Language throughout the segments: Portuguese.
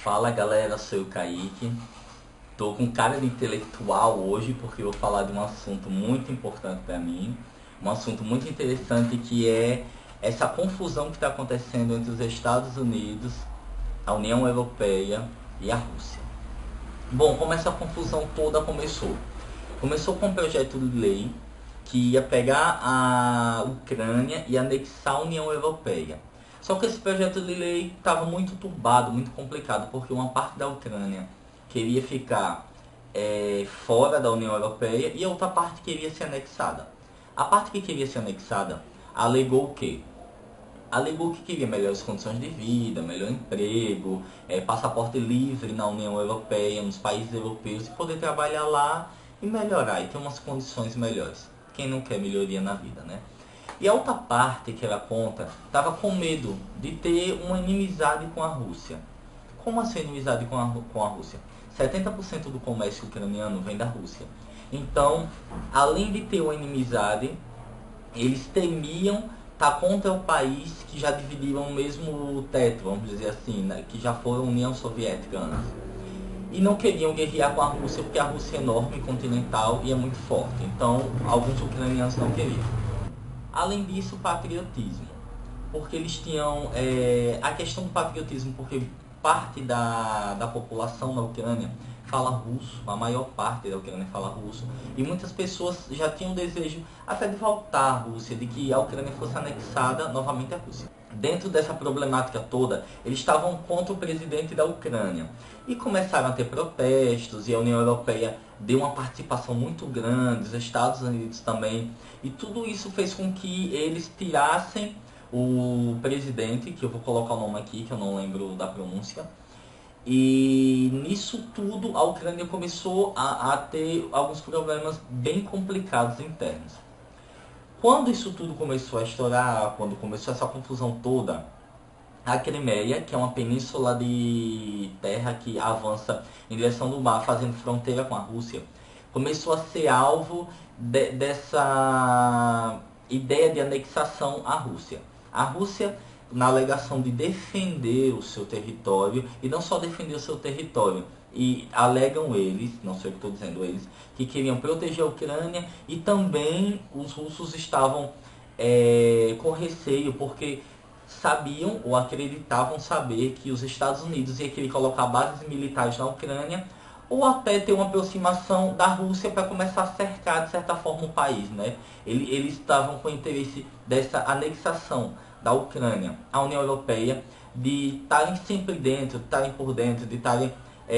Fala galera, sou o Kaique. Tô com cara de intelectual hoje porque eu vou falar de um assunto muito importante para mim, um assunto muito interessante que é essa confusão que está acontecendo entre os Estados Unidos, a União Europeia e a Rússia. Bom, como essa confusão toda começou? Começou com um projeto de lei que ia pegar a Ucrânia e anexar a União Europeia. Só que esse projeto de lei estava muito turbado, muito complicado, porque uma parte da Ucrânia queria ficar fora da União Europeia e a outra parte queria ser anexada. A parte que queria ser anexada alegou o quê? Alegou que queria melhores condições de vida, melhor emprego, passaporte livre na União Europeia, nos países europeus, e poder trabalhar lá e melhorar, e ter umas condições melhores. Quem não quer melhoria na vida, né? E a outra parte que era contra estava com medo de ter uma inimizade com a Rússia. Como assim inimizade com a Rússia? 70% do comércio ucraniano vem da Rússia. Então, além de ter uma inimizade, eles temiam estar contra o país que já dividiram o mesmo teto, vamos dizer assim, né? Que já foi a União Soviética antes. E não queriam guerrear com a Rússia porque a Rússia é enorme, continental e é muito forte. Então, alguns ucranianos não queriam. Além disso, patriotismo. Porque eles tinham a questão do patriotismo, porque parte da população na Ucrânia fala russo, a maior parte da Ucrânia fala russo, e muitas pessoas já tinham desejo até de voltar à Rússia, de que a Ucrânia fosse anexada novamente à Rússia. Dentro dessa problemática toda, eles estavam contra o presidente da Ucrânia e começaram a ter protestos, e a União Europeia deu uma participação muito grande, os Estados Unidos também, e tudo isso fez com que eles tirassem o presidente, que eu vou colocar o nome aqui, que eu não lembro da pronúncia. E nisso tudo a Ucrânia começou a ter alguns problemas bem complicados internos. Quando isso tudo começou a estourar, quando começou essa confusão toda, a Crimeia, que é uma península de terra que avança em direção do mar, fazendo fronteira com a Rússia, começou a ser alvo dessa ideia de anexação à Rússia. A Rússia, na alegação de defender o seu território, e não só defender o seu território, e alegam eles, não sei o que estou dizendo eles, que queriam proteger a Ucrânia, e também os russos estavam com receio, porque sabiam ou acreditavam saber que os Estados Unidos ia querer colocar bases militares na Ucrânia, ou até ter uma aproximação da Rússia para começar a cercar de certa forma o país, né? Eles estavam com interesse dessa anexação da Ucrânia à União Europeia, de estarem sempre dentro, de estarem por dentro, de estarem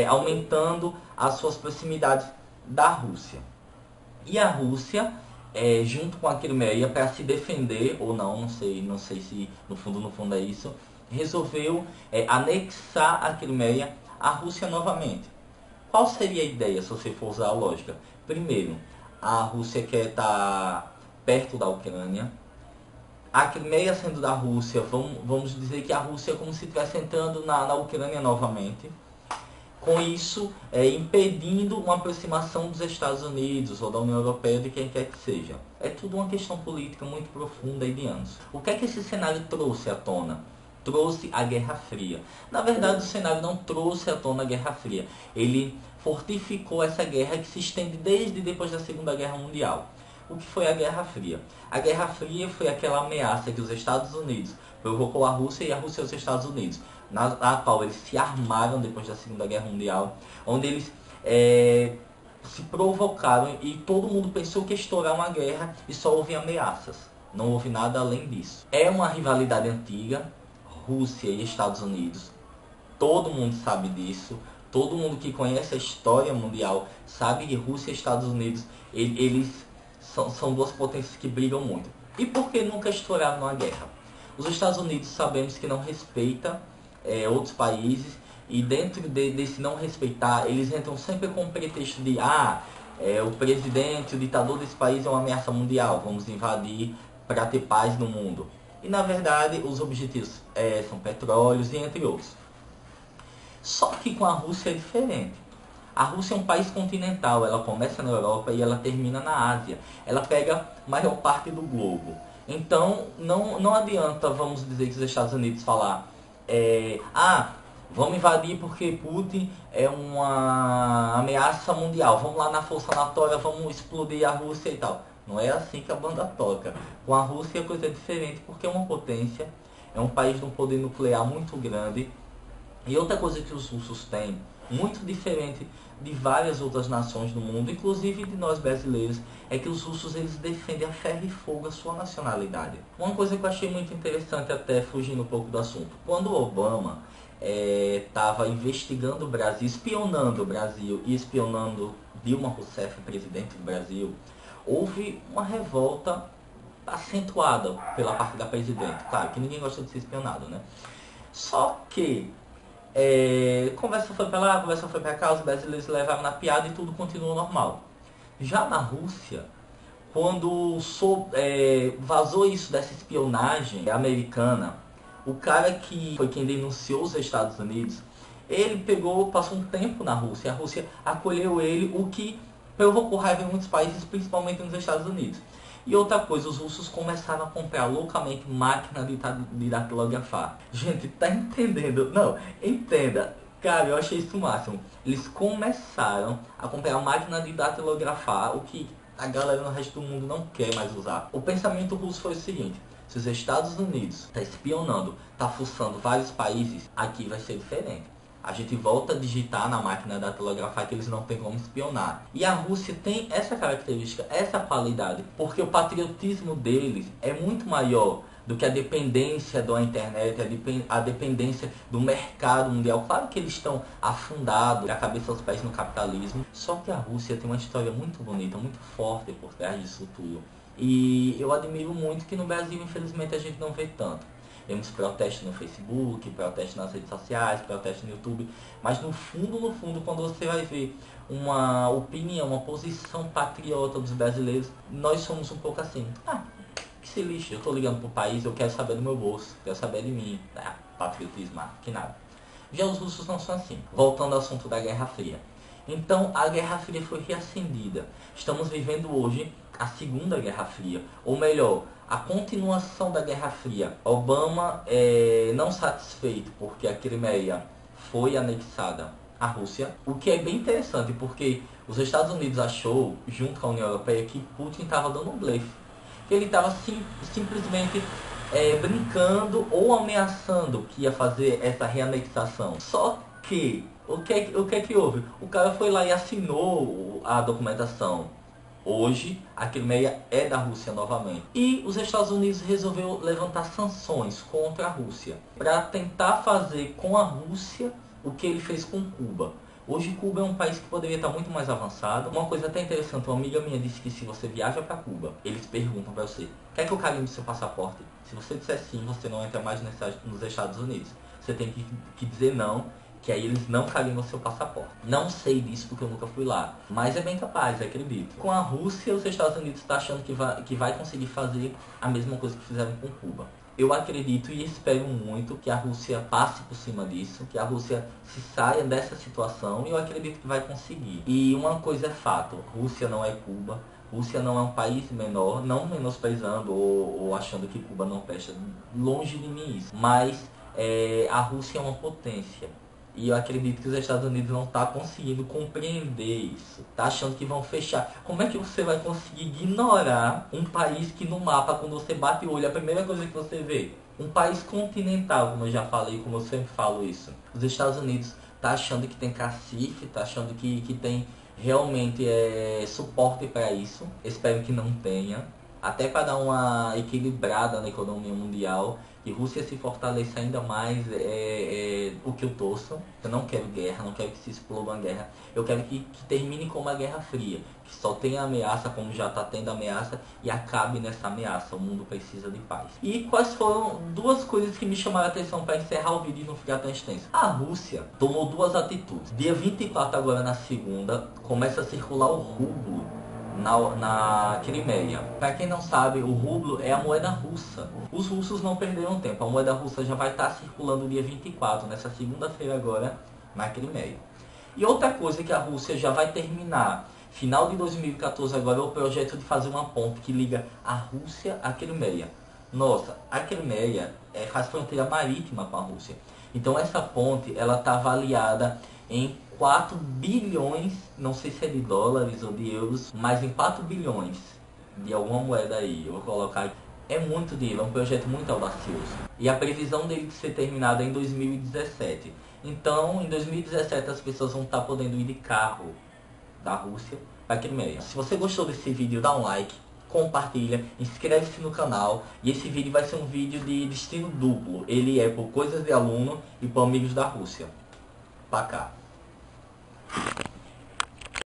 aumentando as suas proximidades da Rússia. E a Rússia, junto com a Crimeia, para se defender, ou não, não sei se no fundo é isso, resolveu anexar a Crimeia à Rússia novamente. Qual seria a ideia se você for usar a lógica? Primeiro, a Rússia quer estar perto da Ucrânia. A Crimeia sendo da Rússia, vamos dizer que a Rússia é como se estivesse entrando na Ucrânia novamente. Com isso, impedindo uma aproximação dos Estados Unidos ou da União Europeia, de quem quer que seja. É tudo uma questão política muito profunda e de anos. O que é que esse cenário trouxe à tona? Trouxe a Guerra Fria. Na verdade, o cenário não trouxe à tona a Guerra Fria. Ele fortificou essa guerra que se estende desde depois da Segunda Guerra Mundial. O que foi a Guerra Fria? A Guerra Fria foi aquela ameaça que os Estados Unidos provocou à Rússia e a Rússia aos Estados Unidos, na qual eles se armaram depois da Segunda Guerra Mundial, onde eles se provocaram e todo mundo pensou que ia estourar uma guerra e só houve ameaças. Não houve nada além disso. É uma rivalidade antiga, Rússia e Estados Unidos. Todo mundo sabe disso. Todo mundo que conhece a história mundial sabe que Rússia e Estados Unidos, eles são duas potências que brigam muito. E por que nunca estouraram uma guerra? Os Estados Unidos sabemos que não respeita outros países, e dentro desse não respeitar, eles entram sempre com o pretexto de o presidente, o ditador desse país é uma ameaça mundial, vamos invadir para ter paz no mundo. E na verdade os objetivos são petróleos e entre outros. Só que com a Rússia é diferente. A Rússia é um país continental, ela começa na Europa e ela termina na Ásia. Ela pega a maior parte do globo. Então, não adianta, vamos dizer, que os Estados Unidos falar Vamos invadir porque Putin é uma ameaça mundial. Vamos lá na força natória, vamos explodir a Rússia e tal. Não é assim que a banda toca. Com a Rússia a coisa é diferente porque é uma potência, é um país de um poder nuclear muito grande. E outra coisa que os russos têm, muito diferente de várias outras nações do mundo, inclusive de nós brasileiros, é que os russos eles defendem a ferro e fogo a sua nacionalidade. Uma coisa que eu achei muito interessante, até fugindo um pouco do assunto, quando o Obama estava investigando o Brasil, espionando o Brasil e espionando Dilma Rousseff, presidente do Brasil, houve uma revolta acentuada pela parte da presidente. Claro que ninguém gosta de ser espionado, né? Só que conversa foi pra lá, conversa foi pra cá, os brasileiros levaram na piada e tudo continuou normal. Já na Rússia, quando vazou isso dessa espionagem americana, o cara que foi quem denunciou os Estados Unidos, ele passou um tempo na Rússia, a Rússia acolheu ele, o que provocou raiva em muitos países, principalmente nos Estados Unidos. E outra coisa, os russos começaram a comprar loucamente máquina de datilografar. Gente, tá entendendo? Não, entenda. Cara, eu achei isso o máximo. Eles começaram a comprar máquina de datilografar, o que a galera no resto do mundo não quer mais usar. O pensamento russo foi o seguinte: se os Estados Unidos está espionando, está fuçando vários países, aqui vai ser diferente. A gente volta a digitar na máquina datilografar que eles não têm como espionar. E a Rússia tem essa característica, essa qualidade, porque o patriotismo deles é muito maior do que a dependência da internet, a dependência do mercado mundial. Claro que eles estão afundados, a cabeça aos pés no capitalismo, só que a Rússia tem uma história muito bonita, muito forte por trás disso tudo. E eu admiro muito que no Brasil, infelizmente, a gente não vê tanto. Vemos protestos no Facebook, protestos nas redes sociais, protestos no YouTube, mas no fundo, quando você vai ver uma opinião, uma posição patriota dos brasileiros, nós somos um pouco assim: que se lixe, eu tô ligando pro país, eu quero saber do meu bolso, quero saber de mim. Patriotismo, que nada. Já os russos não são assim. Voltando ao assunto da Guerra Fria. Então, a Guerra Fria foi reacendida. Estamos vivendo hoje a Segunda Guerra Fria, ou melhor, a continuação da Guerra Fria. Obama, não satisfeito porque a Crimeia foi anexada à Rússia, o que é bem interessante porque os Estados Unidos achou, junto com a União Europeia, que Putin estava dando um blefe, que ele estava simplesmente brincando ou ameaçando que ia fazer essa reanexação. Só que o que é que houve? O cara foi lá e assinou a documentação. Hoje, a Crimeia é da Rússia novamente. E os Estados Unidos resolveu levantar sanções contra a Rússia para tentar fazer com a Rússia o que ele fez com Cuba. Hoje, Cuba é um país que poderia estar muito mais avançado. Uma coisa até interessante, uma amiga minha disse que se você viaja para Cuba, eles perguntam para você: quer que eu carimbe seu passaporte? Se você disser sim, você não entra mais nos Estados Unidos. Você tem que dizer não, que aí eles não carimbam seu passaporte. Não sei disso porque eu nunca fui lá, mas é bem capaz, acredito. Com a Rússia, os Estados Unidos estão achando que vai conseguir fazer a mesma coisa que fizeram com Cuba. Eu acredito e espero muito que a Rússia passe por cima disso, que a Rússia se saia dessa situação, e eu acredito que vai conseguir. E uma coisa é fato: Rússia não é Cuba, Rússia não é um país menor, não menosprezando ou achando que Cuba não presta, longe de mim isso, mas a Rússia é uma potência. E eu acredito que os Estados Unidos não estão conseguindo compreender isso. Tá achando que vão fechar. Como é que você vai conseguir ignorar um país que no mapa, quando você bate o olho, a primeira coisa que você vê? Um país continental, como eu já falei, como eu sempre falo isso. Os Estados Unidos tá achando que tem cacife, tá achando que tem realmente suporte para isso. Espero que não tenha. Até para dar uma equilibrada na economia mundial, e Rússia se fortaleça ainda mais, o que eu torço. Eu não quero guerra, não quero que se exploda uma guerra. Eu quero que termine com uma Guerra Fria, que só tenha ameaça, como já está tendo ameaça, e acabe nessa ameaça. O mundo precisa de paz. E quais foram duas coisas que me chamaram a atenção para encerrar o vídeo e não ficar tão extenso? A Rússia tomou duas atitudes. Dia 24, agora na segunda, começa a circular o rublo na Crimeia. Para quem não sabe, o rublo é a moeda russa. Os russos não perderam tempo. A moeda russa já vai estar circulando dia 24, nessa segunda-feira agora, na Crimeia. E outra coisa que a Rússia já vai terminar, final de 2014 agora, é o projeto de fazer uma ponte que liga a Rússia à Crimeia. Nossa, a Crimeia faz fronteira marítima com a Rússia. Então essa ponte, ela está avaliada em 4 bilhões, não sei se é de dólares ou de euros, mas em 4 bilhões de alguma moeda aí, eu vou colocar aqui. É muito dinheiro, é um projeto muito audacioso. E a previsão dele de ser terminado é em 2017. Então, em 2017 as pessoas vão estar podendo ir de carro da Rússia para a Crimeia. Se você gostou desse vídeo, dá um like, compartilha, inscreve-se no canal. E esse vídeo vai ser um vídeo de destino duplo. Ele é por Coisas de Aluno e por Amigos da Rússia. Pra cá.